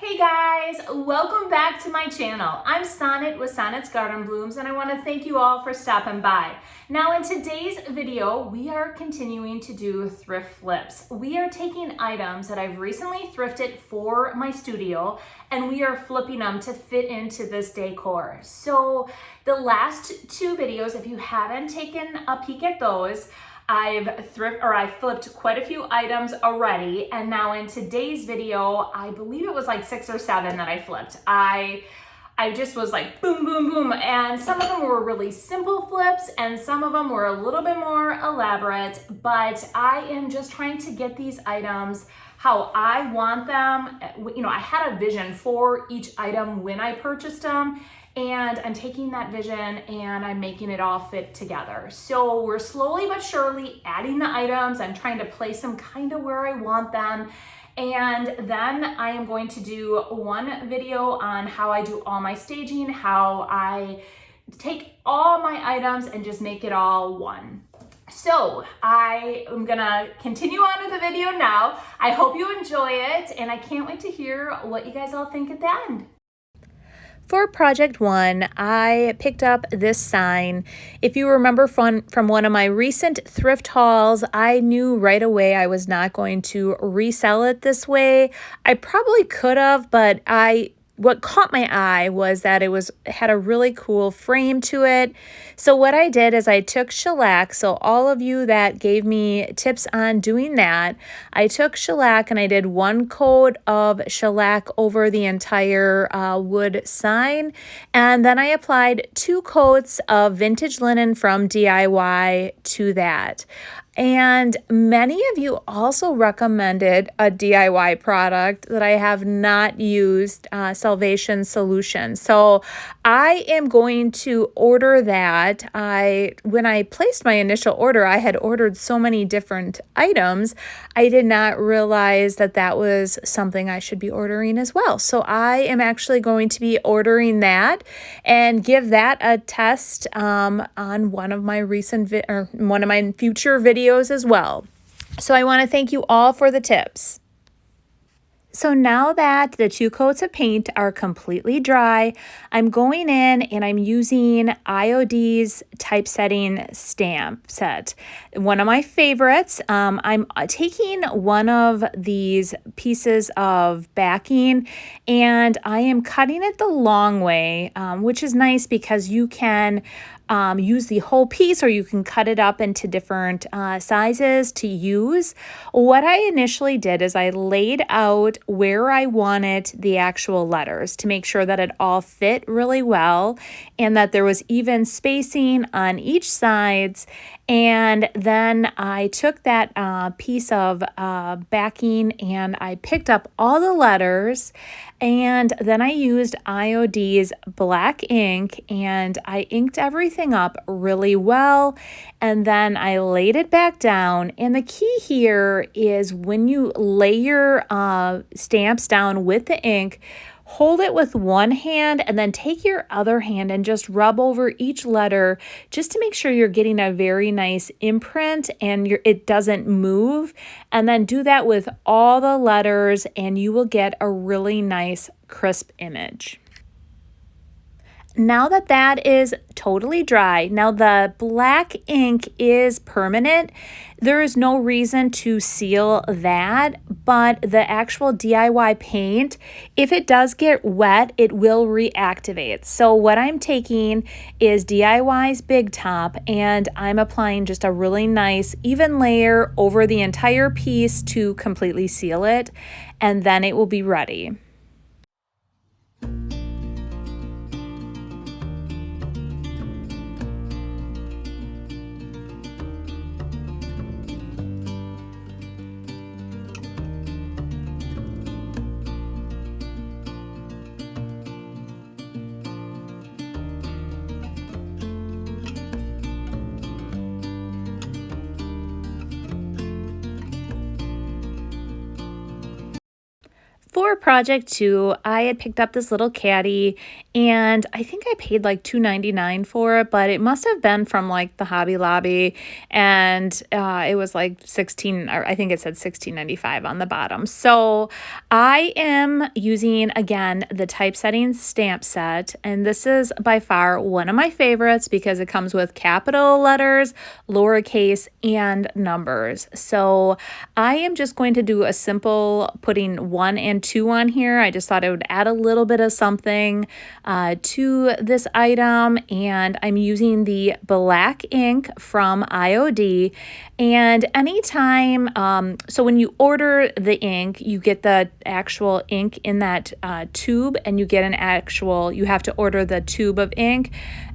Hey guys, welcome back to my channel. I'm Sonnet with Sonnet's Garden Blooms, and I want to thank you all for stopping by. Now in today's video, we are continuing to do thrift flips. We are taking items that I've recently thrifted for my studio and we are flipping them to fit into this decor. So the last two videos, if you haven't taken a peek at those, I flipped quite a few items already, and now in today's video, I believe it was like 6 or 7 that I flipped. I just was like boom, boom, boom, and some of them were really simple flips and some of them were a little bit more elaborate, but I am just trying to get these items how I want them. You know, I had a vision for each item when I purchased them, and I'm taking that vision and I'm making it all fit together. So we're slowly but surely adding the items. I'm trying to place them kind of where I want them. And then I am going to do one video on how I do all my staging, how I take all my items and just make it all one. So I am gonna continue on with the video now. I hope you enjoy it, and I can't wait to hear what you guys all think at the end. For project 1, I picked up this sign. If you remember from one of my recent thrift hauls, I knew right away I was not going to resell it this way. I probably could have, but what caught my eye was that it had a really cool frame to it. So what I did is I took shellac. So all of you that gave me tips on doing that, I took shellac and I did 1 coat of shellac over the entire wood sign. And then I applied 2 coats of vintage linen from DIY to that. And many of you also recommended a DIY product that I have not used, Salvation Solution. So I am going to order that. When I placed my initial order, I had ordered so many different items. I did not realize that that was something I should be ordering as well. So I am actually going to be ordering that and give that a test on one of my one of my future videos as well. So I want to thank you all for the tips. So now that the 2 coats of paint are completely dry, I'm going in and I'm using IOD's Typsetting Stamp set. One of my favorites. I'm taking one of these pieces of backing and I am cutting it the long way, which is nice because you can use the whole piece or you can cut it up into different sizes to use. What I initially did is I laid out where I wanted the actual letters to make sure that it all fit really well and that there was even spacing on each sides. And then I took that piece of backing and I picked up all the letters, and then I used IOD's black ink and I inked everything up really well, and then I laid it back down. And the key here is when you lay your stamps down with the ink, hold it with one hand and then take your other hand and just rub over each letter just to make sure you're getting a very nice imprint and it doesn't move. And then do that with all the letters and you will get a really nice crisp image. Now that is totally dry, now the black ink is permanent. There is no reason to seal that, but the actual DIY paint, if it does get wet, it will reactivate. So what I'm taking is DIY's Big Top and I'm applying just a really nice even layer over the entire piece to completely seal it, and then it will be ready. For For project 2, I had picked up this little caddy, and I think I paid like $2.99 for it, but it must have been from like the Hobby Lobby, and it was like 16, or I think it said $16.95 on the bottom. So I am using again the typesetting stamp set, and this is by far one of my favorites because it comes with capital letters, lowercase, and numbers. So I am just going to do a simple putting 1 and 2 on here. I just thought it would add a little bit of something to this item, and I'm using the black ink from IOD. And anytime, so when you order the ink, you get the actual ink in that tube, and you get you have to order the tube of ink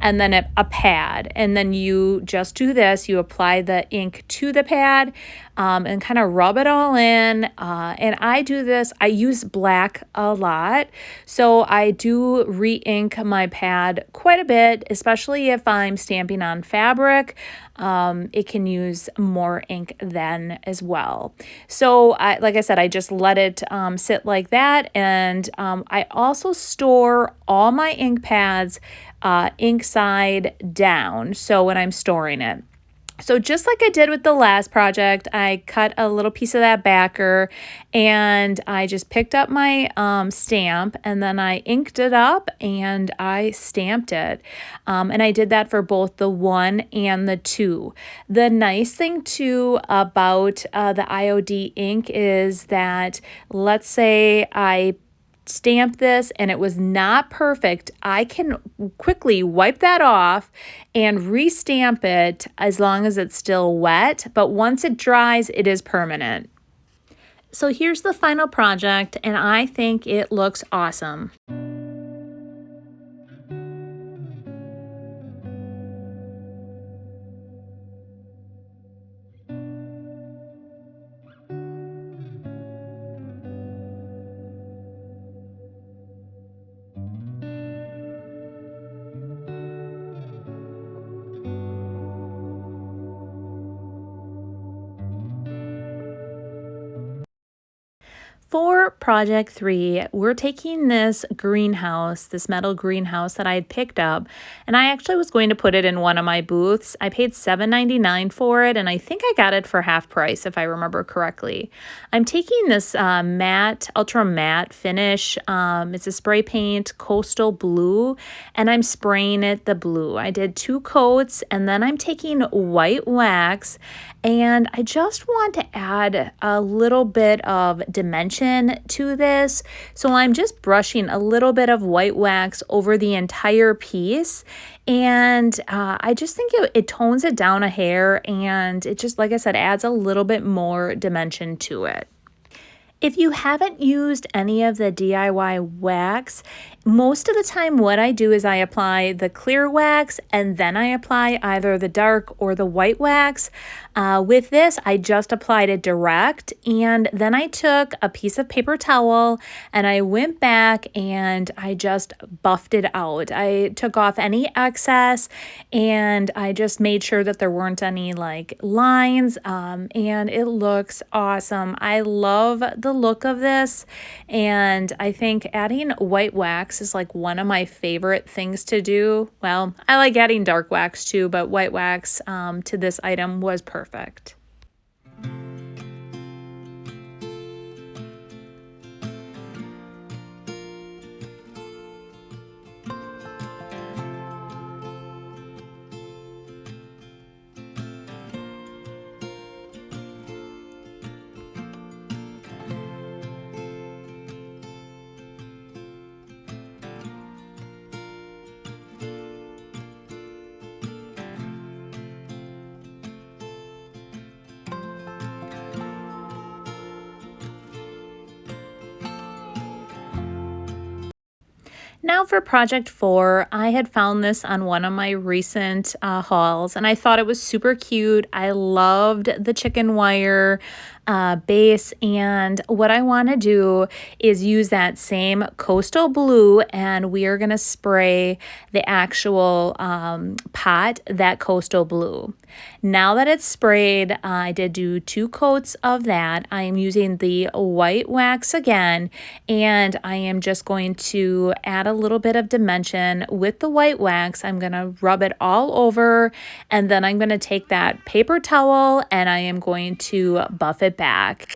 and then a pad. And then you just do this, you apply the ink to the pad and kind of rub it all in. And I do this, I use black a lot. So I do re-ink my pad quite a bit, especially if I'm stamping on fabric. It can use more ink then as well. So like I said, I just let it sit like that. And I also store all my ink pads ink side down. So when I'm storing it. So just like I did with the last project, I cut a little piece of that backer, and I just picked up my stamp, and then I inked it up and I stamped it. And I did that for both the 1 and the 2. The nice thing too about the IOD ink is that, let's say I stamp this and it was not perfect, I can quickly wipe that off and restamp it as long as it's still wet, but once it dries, it is permanent. So here's the final project, and I think it looks awesome. For project 3, we're taking this greenhouse, this metal greenhouse that I had picked up, and I actually was going to put it in one of my booths. I paid $7.99 for it, and I think I got it for half price if I remember correctly. I'm taking this matte, ultra matte finish. It's a spray paint coastal blue, and I'm spraying it the blue. I did 2 coats, and then I'm taking white wax, and I just want to add a little bit of dimension to this. So I'm just brushing a little bit of white wax over the entire piece. And I just think it tones it down a hair, and it just, like I said, adds a little bit more dimension to it. If you haven't used any of the DIY wax, most of the time what I do is I apply the clear wax and then I apply either the dark or the white wax. With this, I just applied it direct, and then I took a piece of paper towel and I went back and I just buffed it out. I took off any excess and I just made sure that there weren't any like lines, and it looks awesome. I love the look of this, and I think adding white wax is like one of my favorite things to do. Well, I like adding dark wax too, but white wax to this item was perfect. Now for project 4, I had found this on one of my recent hauls, and I thought it was super cute. I loved the chicken wire. base, and what I want to do is use that same coastal blue, and we are going to spray the actual pot that coastal blue. Now that it's sprayed, I did do 2 coats of that. I am using the white wax again, and I am just going to add a little bit of dimension with the white wax. I'm going to rub it all over, and then I'm going to take that paper towel and I am going to buff it back.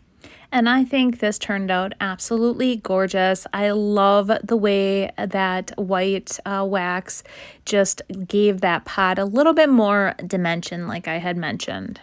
And I think this turned out absolutely gorgeous. I love the way that white wax just gave that pot a little bit more dimension, like I had mentioned.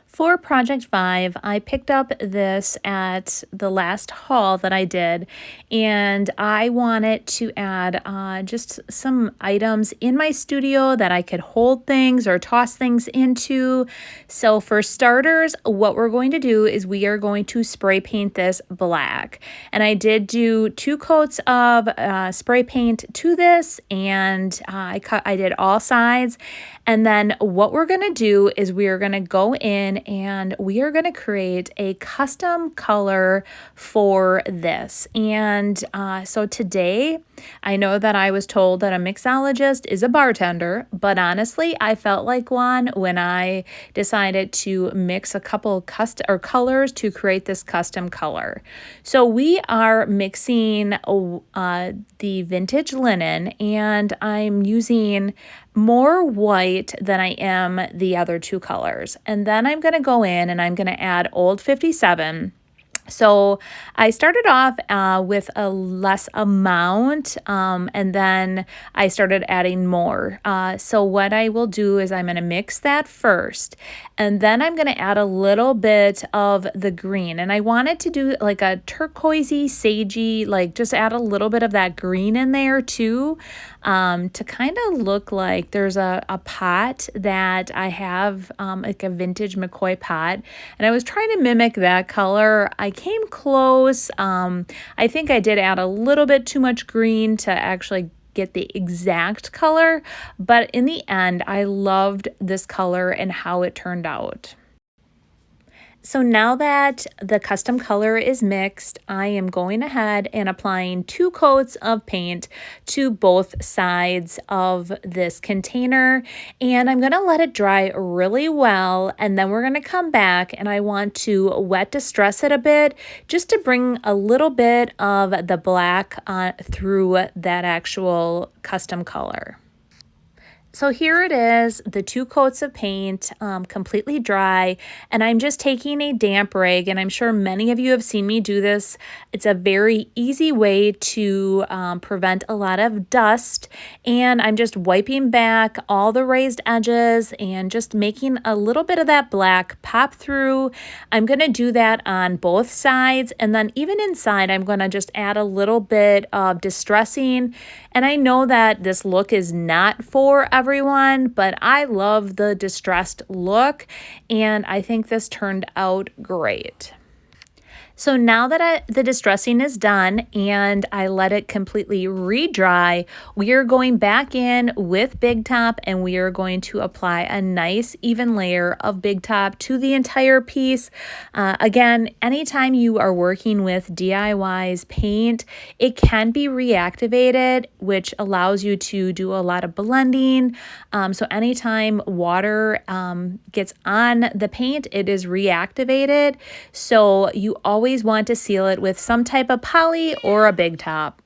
For project 5, I picked up this at the last haul that I did, and I wanted to add just some items in my studio that I could hold things or toss things into. So for starters, what we're going to do is we are going to spray paint this black. And I did do 2 coats of spray paint to this, and I did all sides. And then what we're going to do is we are going to go in and we are going to create a custom color for this. And so today, I know that I was told that a mixologist is a bartender, but honestly, I felt like one when I decided to mix a couple colors to create this custom color. So we are mixing the vintage linen, and I'm using more white than I am the other 2 colors. And then I'm going to go in and I'm going to add Old 57. So I started off with a less amount, and then I started adding more. So what I will do is I'm going to mix that first, and then I'm going to add a little bit of the green. And I wanted to do like a turquoisey, sagey, like just add a little bit of that green in there too, to kind of look like there's a pot that I have, like a vintage McCoy pot, and I was trying to mimic that color. I came close. I think I did add a little bit too much green to actually get the exact color, but in the end, I loved this color and how it turned out. So now that the custom color is mixed, I am going ahead and applying 2 coats of paint to both sides of this container, and I'm going to let it dry really well, and then we're going to come back and I want to wet distress it a bit just to bring a little bit of the black through that actual custom color. So here it is, the 2 coats of paint, completely dry, and I'm just taking a damp rag, and I'm sure many of you have seen me do this. It's a very easy way to prevent a lot of dust, and I'm just wiping back all the raised edges and just making a little bit of that black pop through. I'm going to do that on both sides, and then even inside, I'm going to just add a little bit of distressing. And I know that this look is not for everyone, but I love the distressed look, and I think this turned out great. So now that the distressing is done and I let it completely re-dry, we are going back in with Big Top and we are going to apply a nice even layer of Big Top to the entire piece. Again, anytime you are working with DIY's paint, it can be reactivated, which allows you to do a lot of blending. So anytime water gets on the paint, it is reactivated. So you always want to seal it with some type of poly or a Big Top.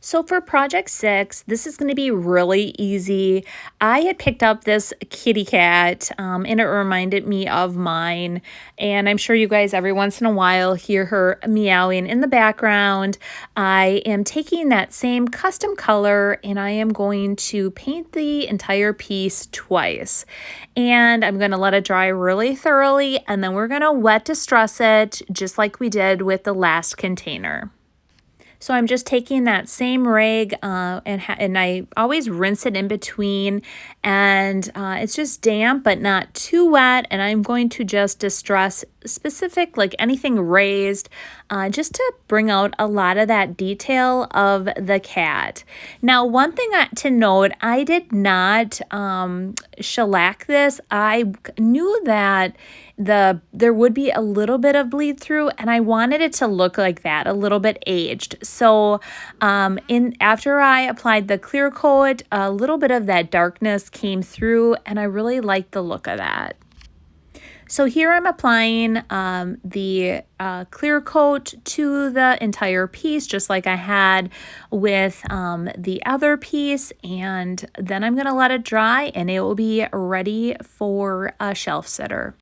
So for project 6, this is going to be really easy. I had picked up this kitty cat and it reminded me of mine. And I'm sure you guys every once in a while hear her meowing in the background. I am taking that same custom color and I am going to paint the entire piece twice. And I'm going to let it dry really thoroughly and then we're going to wet distress it just like we did with the last container. So I'm just taking that same rag and I always rinse it in between, and it's just damp but not too wet, and I'm going to just distress specific, like anything raised, just to bring out a lot of that detail of the cat. Now, one thing to note, I did not shellac this. I knew that there would be a little bit of bleed through and I wanted it to look like that, a little bit aged. So after I applied the clear coat, a little bit of that darkness came through and I really liked the look of that. So here I'm applying the clear coat to the entire piece, just like I had with the other piece, and then I'm going to let it dry and it will be ready for a shelf sitter.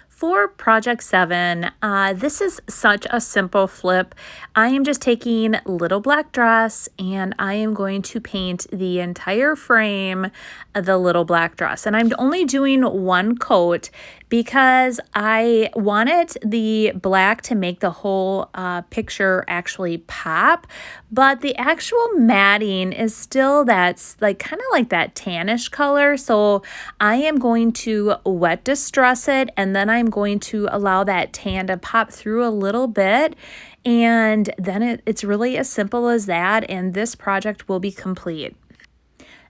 For project 7, this is such a simple flip. I am just taking Little Black Dress and I am going to paint the entire frame of the Little Black Dress. And I'm only doing one coat because I wanted the black to make the whole picture actually pop, but the actual matting is still that's like kind of like that tannish color. So I am going to wet distress it and then I'm going to allow that tan to pop through a little bit, and then it's really as simple as that, and this project will be complete.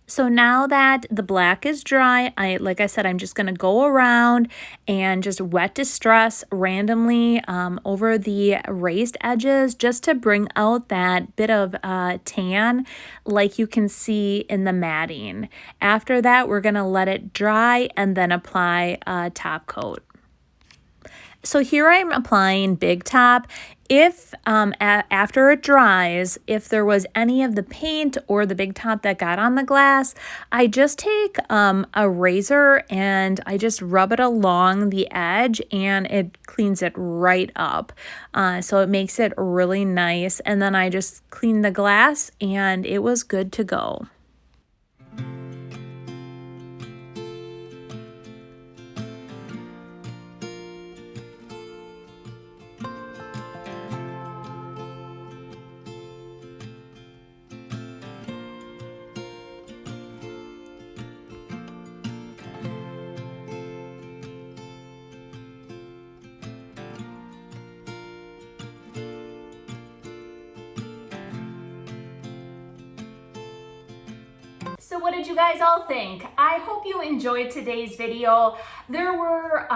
So now that the black is dry, like I said, I'm just going to go around and just wet distress randomly over the raised edges just to bring out that bit of tan like you can see in the matting. After that, we're going to let it dry and then apply a top coat. So here I'm applying Big Top. If after it dries, if there was any of the paint or the Big Top that got on the glass, I just take a razor and I just rub it along the edge and it cleans it right up. So it makes it really nice. And then I just clean the glass and it was good to go. So what did you guys all think? I hope you enjoyed today's video. There were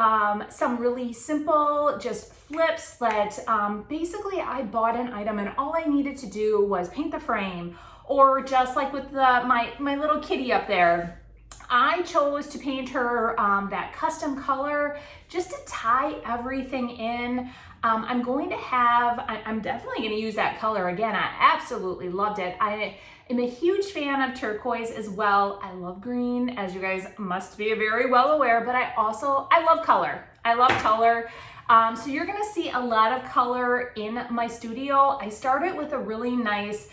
some really simple just flips that basically I bought an item and all I needed to do was paint the frame, or just like with my little kitty up there. I chose to paint her that custom color just to tie everything in. I'm definitely going to use that color again. I absolutely loved it. I am a huge fan of turquoise as well. I love green, as you guys must be very well aware, but I love color. I love color. So you're going to see a lot of color in my studio. I started with a really nice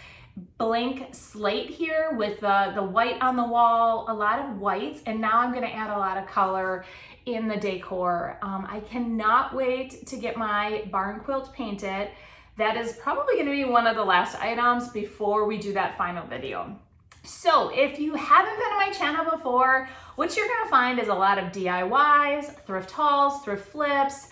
blank slate here with the white on the wall, a lot of whites, and now I'm going to add a lot of color in the decor. I cannot wait to get my barn quilt painted. That is probably going to be one of the last items before we do that final video. So if you haven't been to my channel before, what you're going to find is a lot of DIYs, thrift hauls, thrift flips,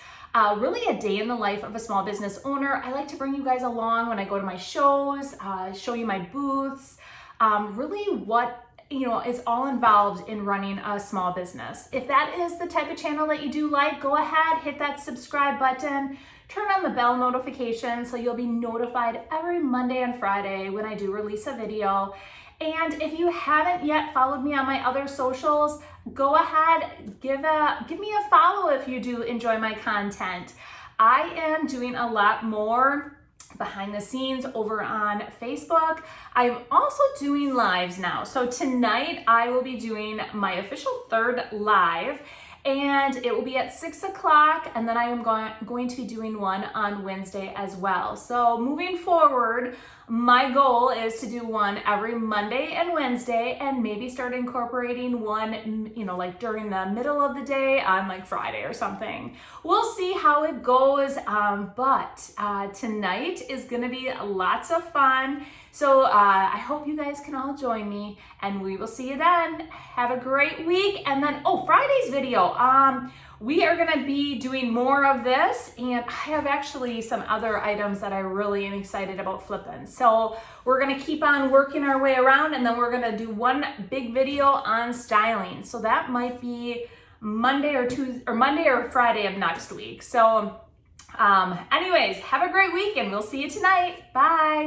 really a day in the life of a small business owner. I like to bring you guys along when I go to my shows, show you my booths, really what is all involved in running a small business. If that is the type of channel that you do like, go ahead, hit that subscribe button, turn on the bell notification so you'll be notified every Monday and Friday when I do release a video. And if you haven't yet followed me on my other socials, go ahead, give me a follow if you do enjoy my content. I am doing a lot more behind the scenes over on Facebook. I'm also doing lives now. So tonight I will be doing my official third live, and it will be at 6 o'clock, and then I am going to be doing one on Wednesday as well. So moving forward, my goal is to do one every Monday and Wednesday, and maybe start incorporating one, like during the middle of the day on like Friday or something. We'll see how it goes, but tonight is gonna be lots of fun. So I hope you guys can all join me, and we will see you then. Have a great week. And then, Friday's video, we are gonna be doing more of this, and I have actually some other items that I really am excited about flipping. So we're gonna keep on working our way around, and then we're gonna do one big video on styling. So that might be Monday or Friday of next week. So anyways, have a great week, and we'll see you tonight. Bye.